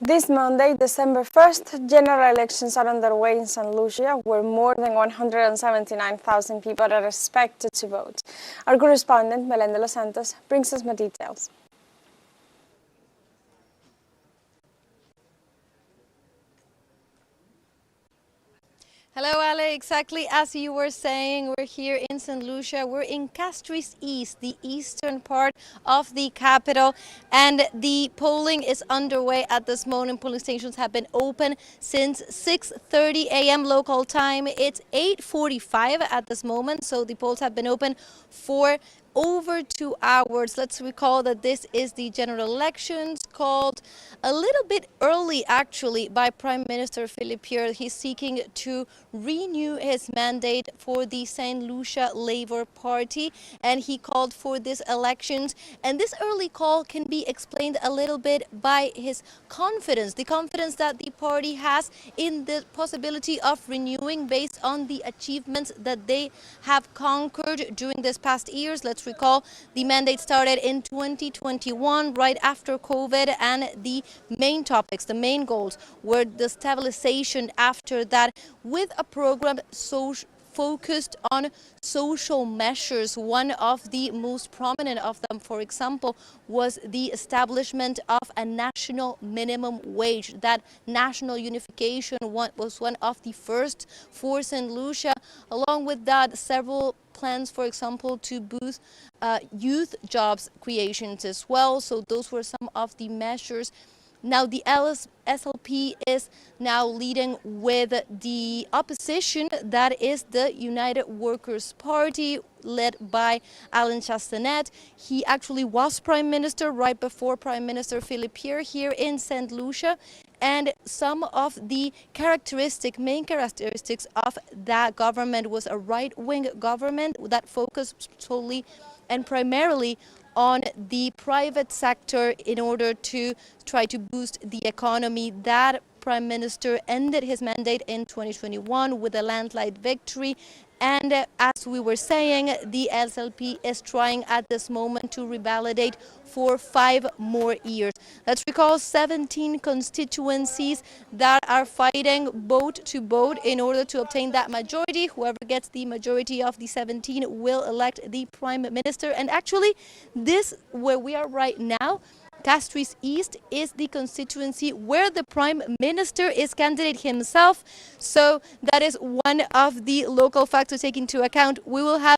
This Monday, December 1st, general elections are underway in Saint Lucia, where more than 179,000 people are expected to vote. Our correspondent, Belen de Santos, brings us more details. Hello, Ale. Exactly as you were saying, we're here in Saint Lucia. We're in Castries East, the eastern part of the capital, and the polling is underway at this moment. Polling stations have been open since 6:30 a.m. local time. It's 8:45 at this moment, so the polls have been open for over 2 hours. Let's recall that this is the general elections, called a little bit early actually by Prime Minister Philippe. He's seeking to renew his mandate for the Saint Lucia Labour Party, and he called for these elections. And this early call can be explained a little bit by his confidence, the confidence that the party has in the possibility of renewing based on the achievements that they have conquered during this past years. Let's recall the mandate started in 2021, right after COVID, and the main topics, the main goals were the stabilization after that, with a program focused on social measures. One of the most prominent of them, for example, was the establishment of a national minimum wage. That national unification was one of the first for Saint Lucia. Along with that, several plans, for example, to boost youth jobs creations as well. So those were some of the measures. Now the SLP is now leading with the opposition, that is the United Workers' Party, led by Alain Chastanet. He actually was Prime Minister right before Prime Minister Philippe here in Saint Lucia. And some of the main characteristics of that government was a right-wing government that focused solely and primarily on the private sector in order to try to boost the economy. That Prime Minister ended his mandate in 2021 with a landslide victory. And as we were saying, the SLP is trying at this moment to revalidate for 5 more years. Let's recall 17 constituencies that are fighting vote to vote in order to obtain that majority. Whoever gets the majority of the 17 will elect the Prime Minister. And actually, this, where we are right now, Castries East, is the constituency where the Prime Minister is candidate himself. So that is one of the local facts to take into account. We will have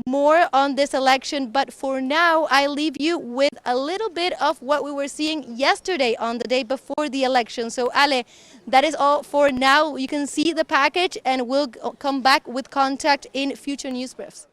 more on this election, but for now I leave you with a little bit of what we were seeing yesterday on the day before the election. So Ale, that is all for now. You can see the package and we'll come back with contact in future news briefs.